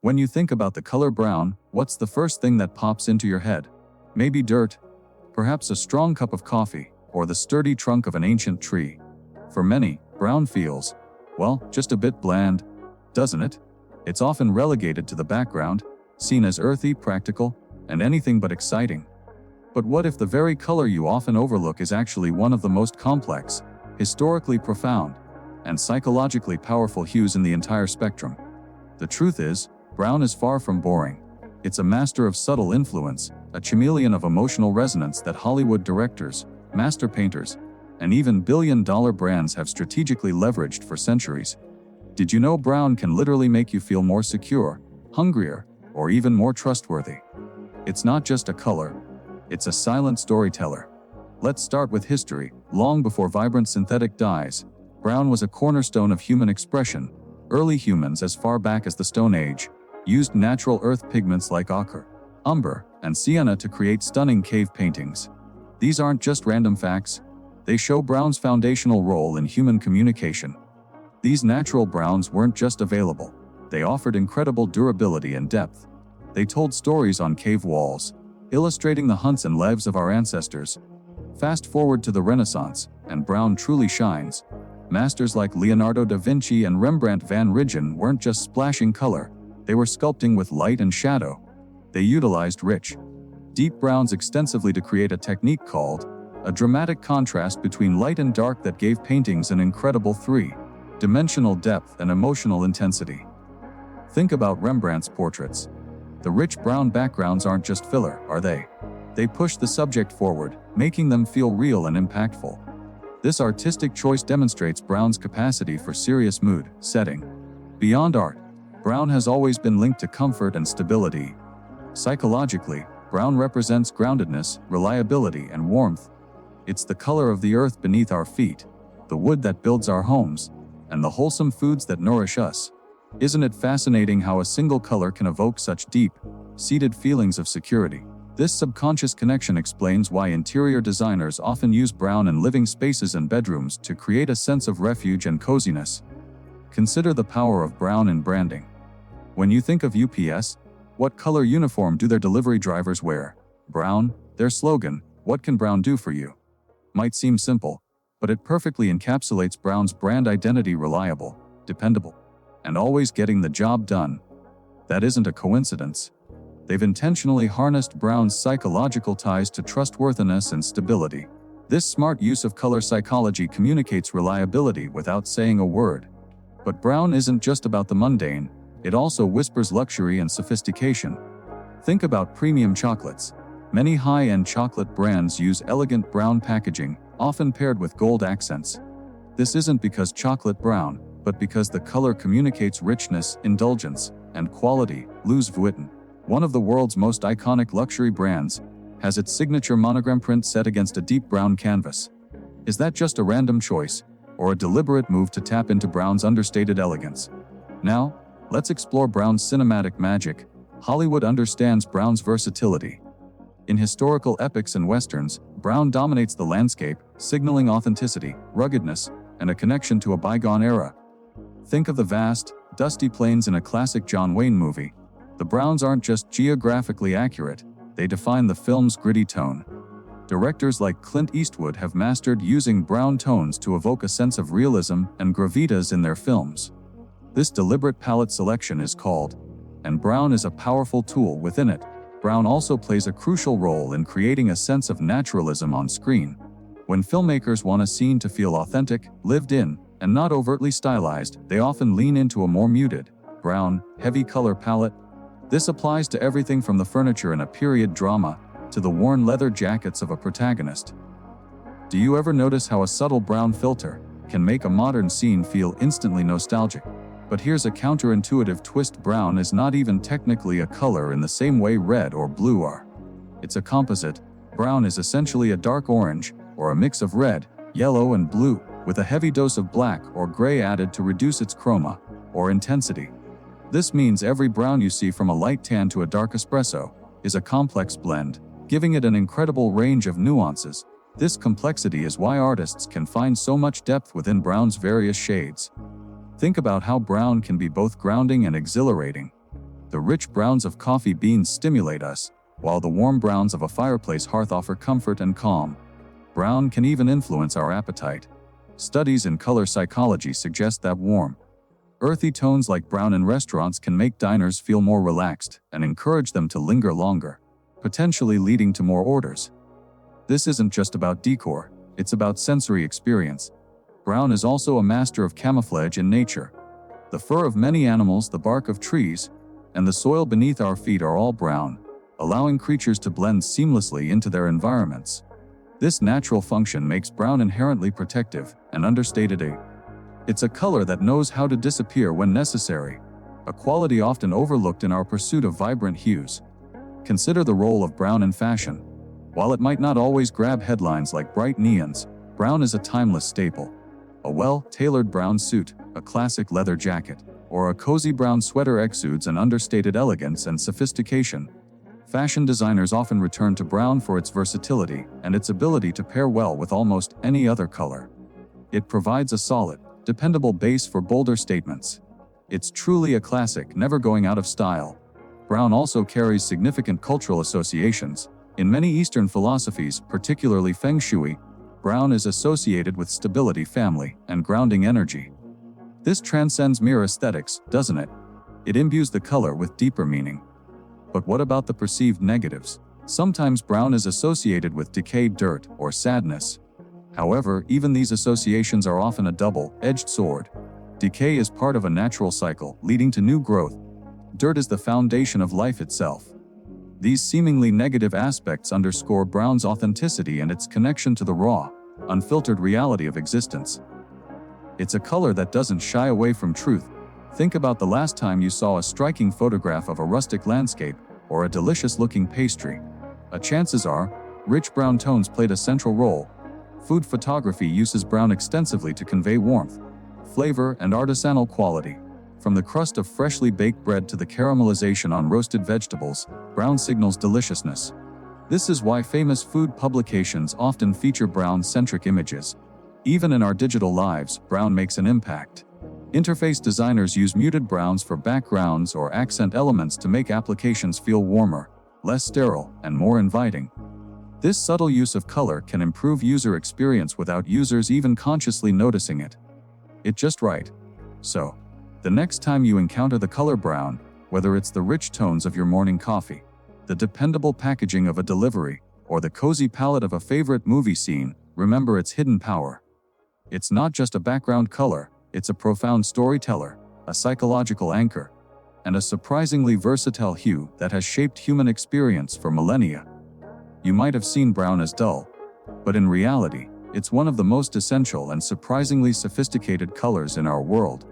When you think about the color brown, what's the first thing that pops into your head? Maybe dirt, perhaps a strong cup of coffee, or the sturdy trunk of an ancient tree. For many, brown feels, well, just a bit bland, doesn't it? It's often relegated to the background, seen as earthy, practical, and anything but exciting. But what if the very color you often overlook is actually one of the most complex, historically profound, and psychologically powerful hues in the entire spectrum? The truth is, brown is far from boring. It's a master of subtle influence, a chameleon of emotional resonance that Hollywood directors, master painters, and even billion-dollar brands have strategically leveraged for centuries. Did you know brown can literally make you feel more secure, hungrier, or even more trustworthy? It's not just a color, it's a silent storyteller. Let's start with history. Long before vibrant synthetic dyes, brown was a cornerstone of human expression. Early humans, as far back as the Stone Age, used natural earth pigments like ochre, umber, and sienna to create stunning cave paintings. These aren't just random facts. They show brown's foundational role in human communication. These natural browns weren't just available. They offered incredible durability and depth. They told stories on cave walls, illustrating the hunts and lives of our ancestors. Fast forward to the Renaissance, and brown truly shines. Masters like Leonardo da Vinci and Rembrandt van Rijn weren't just splashing color, they were sculpting with light and shadow. They utilized rich, deep browns extensively to create a technique called a dramatic contrast between light and dark that gave paintings an incredible three-dimensional depth and emotional intensity. Think about Rembrandt's portraits. The rich brown backgrounds aren't just filler, are they? They push the subject forward, making them feel real and impactful. This artistic choice demonstrates brown's capacity for serious mood setting. Beyond art, brown has always been linked to comfort and stability. Psychologically, brown represents groundedness, reliability, and warmth. It's the color of the earth beneath our feet, the wood that builds our homes, and the wholesome foods that nourish us. Isn't it fascinating how a single color can evoke such deep-seated feelings of security? This subconscious connection explains why interior designers often use brown in living spaces and bedrooms to create a sense of refuge and coziness. Consider the power of brown in branding. When you think of UPS, what color uniform do their delivery drivers wear? Brown. Their slogan, "What can brown do for you?" might seem simple, but it perfectly encapsulates brown's brand identity: reliable, dependable, and always getting the job done. That isn't a coincidence. They've intentionally harnessed brown's psychological ties to trustworthiness and stability. This smart use of color psychology communicates reliability without saying a word. But brown isn't just about the mundane, it also whispers luxury and sophistication. Think about premium chocolates. Many high-end chocolate brands use elegant brown packaging, often paired with gold accents. This isn't because chocolate brown, but because the color communicates richness, indulgence, and quality. Louis Vuitton, one of the world's most iconic luxury brands, has its signature monogram print set against a deep brown canvas. Is that just a random choice, or a deliberate move to tap into brown's understated elegance? Now, let's explore brown's cinematic magic. Hollywood understands brown's versatility. In historical epics and westerns, brown dominates the landscape, signaling authenticity, ruggedness, and a connection to a bygone era. Think of the vast, dusty plains in a classic John Wayne movie. The browns aren't just geographically accurate, they define the film's gritty tone. Directors like Clint Eastwood have mastered using brown tones to evoke a sense of realism and gravitas in their films. This deliberate palette selection is called, and brown is a powerful tool within it. Brown also plays a crucial role in creating a sense of naturalism on screen. When filmmakers want a scene to feel authentic, lived in, and not overtly stylized, they often lean into a more muted, brown, heavy color palette. This applies to everything from the furniture in a period drama to the worn leather jackets of a protagonist. Do you ever notice how a subtle brown filter can make a modern scene feel instantly nostalgic? But here's a counterintuitive twist: brown is not even technically a color in the same way red or blue are. It's a composite. Brown is essentially a dark orange, or a mix of red, yellow, and blue, with a heavy dose of black or gray added to reduce its chroma, or intensity. This means every brown you see, from a light tan to a dark espresso, is a complex blend, giving it an incredible range of nuances. This complexity is why artists can find so much depth within brown's various shades. Think about how brown can be both grounding and exhilarating. The rich browns of coffee beans stimulate us, while the warm browns of a fireplace hearth offer comfort and calm. Brown can even influence our appetite. Studies in color psychology suggest that warm, earthy tones like brown in restaurants can make diners feel more relaxed and encourage them to linger longer, potentially leading to more orders. This isn't just about decor, it's about sensory experience. Brown is also a master of camouflage in nature. The fur of many animals, the bark of trees, and the soil beneath our feet are all brown, allowing creatures to blend seamlessly into their environments. This natural function makes brown inherently protective and understated. It's a color that knows how to disappear when necessary, a quality often overlooked in our pursuit of vibrant hues. Consider the role of brown in fashion. While it might not always grab headlines like bright neons, brown is a timeless staple. A well-tailored brown suit, a classic leather jacket, or a cozy brown sweater exudes an understated elegance and sophistication. Fashion designers often return to brown for its versatility and its ability to pair well with almost any other color. It provides a solid, dependable base for bolder statements. It's truly a classic, never going out of style. Brown also carries significant cultural associations. In many Eastern philosophies, particularly Feng Shui, brown is associated with stability, family, and grounding energy. This transcends mere aesthetics, doesn't it? It imbues the color with deeper meaning. But what about the perceived negatives? Sometimes brown is associated with decay, dirt, or sadness. However, even these associations are often a double-edged sword. Decay is part of a natural cycle, leading to new growth. Dirt is the foundation of life itself. These seemingly negative aspects underscore brown's authenticity and its connection to the raw, unfiltered reality of existence. It's a color that doesn't shy away from truth. Think about the last time you saw a striking photograph of a rustic landscape or a delicious-looking pastry. Chances are, rich brown tones played a central role. Food photography uses brown extensively to convey warmth, flavor, and artisanal quality. From the crust of freshly baked bread to the caramelization on roasted vegetables, brown signals deliciousness. This is why famous food publications often feature brown-centric images. Even in our digital lives, brown makes an impact. Interface designers use muted browns for backgrounds or accent elements to make applications feel warmer, less sterile, and more inviting. This subtle use of color can improve user experience without users even consciously noticing it. It's just right. So, the next time you encounter the color brown, whether it's the rich tones of your morning coffee, the dependable packaging of a delivery, or the cozy palette of a favorite movie scene, remember its hidden power. It's not just a background color, it's a profound storyteller, a psychological anchor, and a surprisingly versatile hue that has shaped human experience for millennia. You might have seen brown as dull, but in reality, it's one of the most essential and surprisingly sophisticated colors in our world.